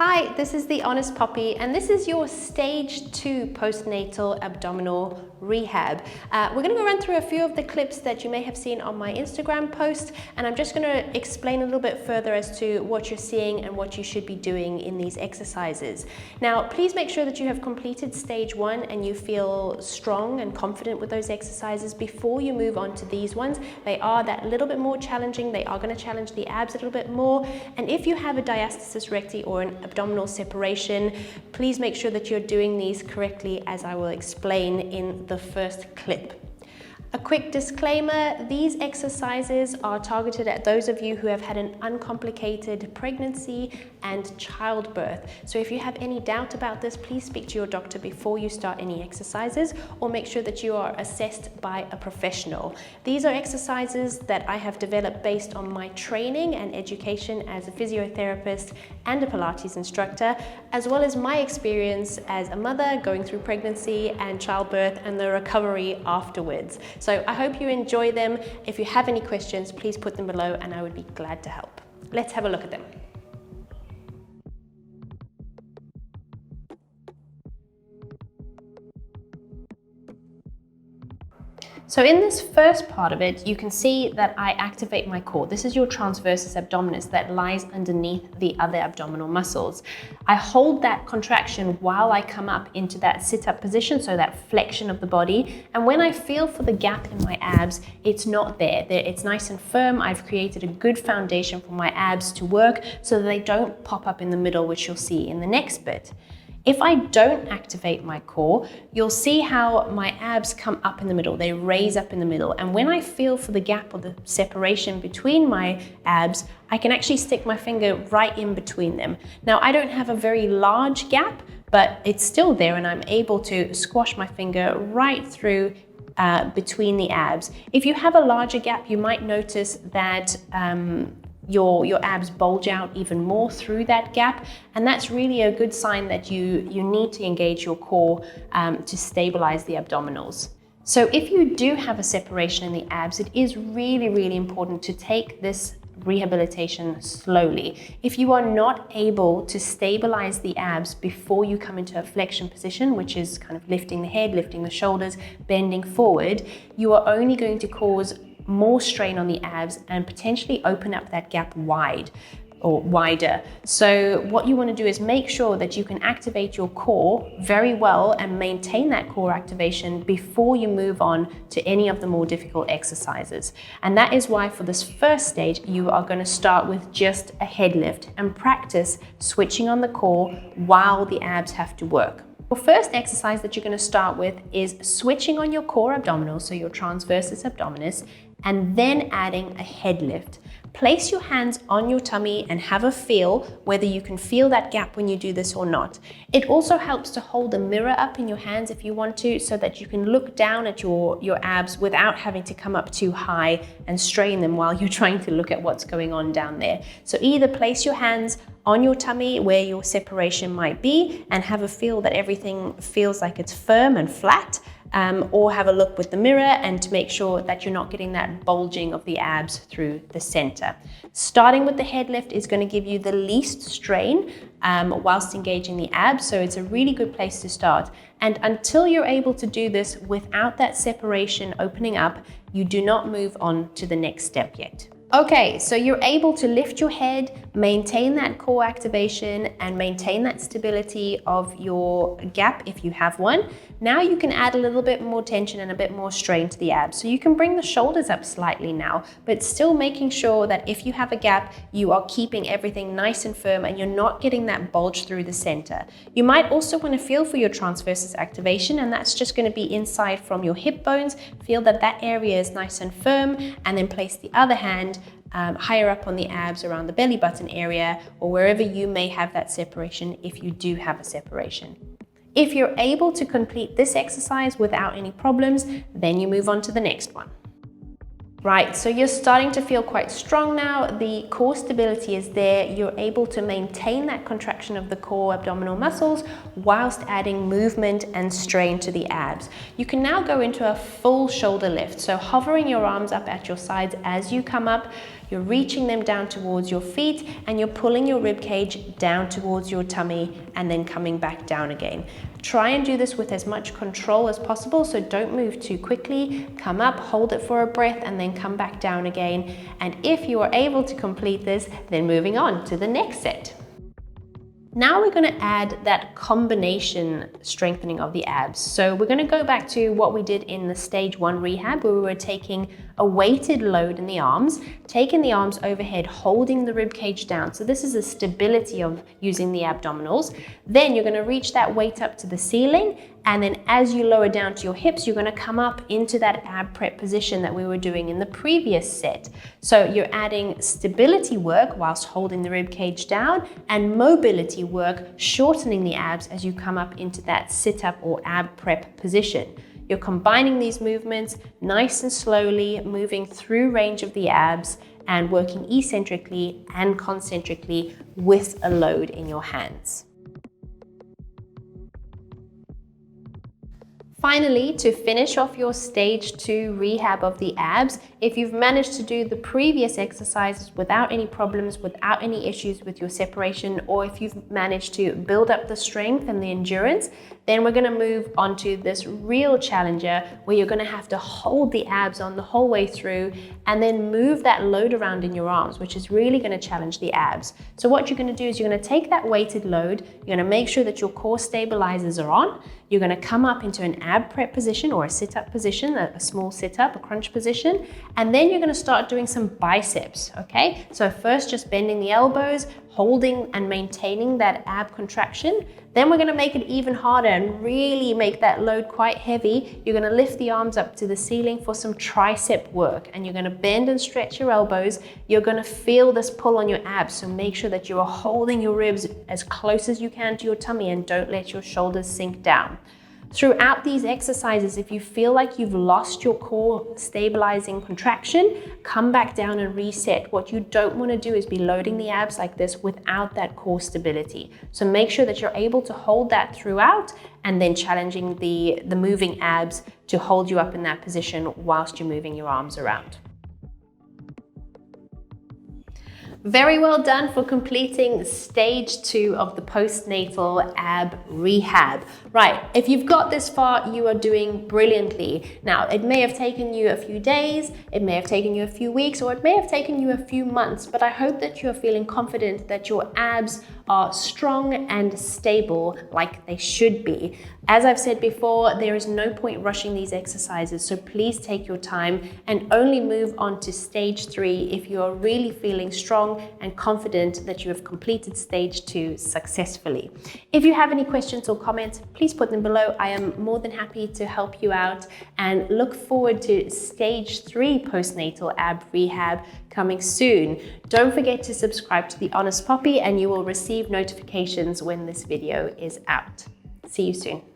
Hi, this is the Honest Poppy, and this is your stage 2 postnatal abdominal rehab. We're going to go run through a few of the clips that you may have seen on my Instagram post, and I'm just going to explain a little bit further as to what you're seeing and what you should be doing in these exercises. Now, please make sure that you have completed stage 1 and you feel strong and confident with those exercises before you move on to these ones. They are that little bit more challenging. They are going to challenge the abs a little bit more, and if you have a diastasis recti or an abdominal separation, please make sure that you're doing these correctly, as I will explain in the first clip. A quick disclaimer, these exercises are targeted at those of you who have had an uncomplicated pregnancy and childbirth. So if you have any doubt about this, please speak to your doctor before you start any exercises, or make sure that you are assessed by a professional. These are exercises that I have developed based on my training and education as a physiotherapist and a Pilates instructor, as well as my experience as a mother going through pregnancy and childbirth and the recovery afterwards. So I hope you enjoy them. If you have any questions, please put them below and I would be glad to help. Let's have a look at them. So in this first part of it, you can see that I activate my core. This is your transversus abdominis that lies underneath the other abdominal muscles. I hold that contraction while I come up into that sit-up position, so that flexion of the body. And when I feel for the gap in my abs, it's not there. It's nice and firm. I've created a good foundation for my abs to work so that they don't pop up in the middle, which you'll see in the next bit. If I don't activate my core, you'll see how my abs come up in the middle. They raise up in the middle. And when I feel for the gap or the separation between my abs, I can actually stick my finger right in between them. Now, I don't have a very large gap, but it's still there, and I'm able to squash my finger right through between the abs. If you have a larger gap, you might notice that your abs bulge out even more through that gap, and that's really a good sign that you need to engage your core to stabilize the abdominals. So if you do have a separation in the abs, it is really, really important to take this rehabilitation slowly. If you are not able to stabilize the abs before you come into a flexion position, which is kind of lifting the head, lifting the shoulders, bending forward, you are only going to cause more strain on the abs and potentially open up that gap wide or wider. So what you want to do is make sure that you can activate your core very well and maintain that core activation before you move on to any of the more difficult exercises. And that is why for this first stage, you are going to start with just a head lift and practice switching on the core while the abs have to work. The first exercise that you're going to start with is switching on your core abdominals, so your transversus abdominis, and then adding a head lift. Place your hands on your tummy and have a feel whether you can feel that gap when you do this or not. It also helps to hold a mirror up in your hands if you want to, so that you can look down at your abs without having to come up too high and strain them while you're trying to look at what's going on down there. So either place your hands on your tummy where your separation might be and have a feel that everything feels like it's firm and flat, or have a look with the mirror and to make sure that you're not getting that bulging of the abs through the center. Starting with the head lift is going to give you the least strain whilst engaging the abs, so it's a really good place to start. And until you're able to do this without that separation opening up, you do not move on to the next step yet. Okay, so you're able to lift your head, maintain that core activation, and maintain that stability of your gap if you have one. Now you can add a little bit more tension and a bit more strain to the abs. So you can bring the shoulders up slightly now, but still making sure that if you have a gap, you are keeping everything nice and firm and you're not getting that bulge through the center. You might also want to feel for your transversus activation, and that's just going to be inside from your hip bones. Feel that that area is nice and firm, and then place the other hand higher up on the abs around the belly button area, or wherever you may have that separation if you do have a separation. If you're able to complete this exercise without any problems, then you move on to the next one. Right, so you're starting to feel quite strong now. The core stability is there. You're able to maintain that contraction of the core abdominal muscles whilst adding movement and strain to the abs. You can now go into a full shoulder lift. So hovering your arms up at your sides as you come up, You're reaching them down towards your feet and you're pulling your rib cage down towards your tummy and then coming back down again. Try and do this with as much control as possible, so don't move too quickly. Come up, hold it for a breath, and then come back down again. And if you are able to complete this, then moving on to the next set. Now we're going to add that combination strengthening of the abs. So we're going to go back to what we did in the stage 1 rehab, where we were taking a weighted load in the arms, taking the arms overhead, holding the rib cage down. So this is a stability of using the abdominals. Then you're going to reach that weight up to the ceiling, and then as you lower down to your hips, you're going to come up into that ab prep position that we were doing in the previous set. So you're adding stability work whilst holding the rib cage down, and mobility work, shortening the abs as you come up into that sit-up or ab prep position. You're combining these movements nice and slowly, moving through range of the abs and working eccentrically and concentrically with a load in your hands. Finally, to finish off your stage 2 rehab of the abs, if you've managed to do the previous exercises without any problems, without any issues with your separation, or if you've managed to build up the strength and the endurance, then we're going to move on to this real challenger where you're going to have to hold the abs on the whole way through and then move that load around in your arms, which is really going to challenge the abs. So what you're going to do is you're going to take that weighted load, you're going to make sure that your core stabilizers are on, you're going to come up into an ab prep position or a sit-up position, a small sit-up, a crunch position, and then you're going to start doing some biceps, okay? So first just bending the elbows, holding and maintaining that ab contraction. Then we're going to make it even harder and really make that load quite heavy. You're going to lift the arms up to the ceiling for some tricep work, and you're going to bend and stretch your elbows. You're going to feel this pull on your abs, so make sure that you are holding your ribs as close as you can to your tummy and don't let your shoulders sink down. Throughout these exercises, if you feel like you've lost your core stabilizing contraction, come back down and reset. What you don't want to do is be loading the abs like this without that core stability. So make sure that you're able to hold that throughout and then challenging the moving abs to hold you up in that position whilst you're moving your arms around. Very well done for completing stage 2 of the postnatal ab rehab. Right, if you've got this far, you are doing brilliantly. Now, it may have taken you a few days, it may have taken you a few weeks, or it may have taken you a few months, but I hope that you're feeling confident that your abs are strong and stable like they should be. As I've said before, there is no point rushing these exercises, so please take your time and only move on to stage 3 if you are really feeling strong and confident that you have completed stage 2 successfully. If you have any questions or comments, please put them below. I am more than happy to help you out and look forward to stage 3 postnatal ab rehab coming soon. Don't forget to subscribe to The Honest Poppy and you will receive notifications when this video is out. See you soon.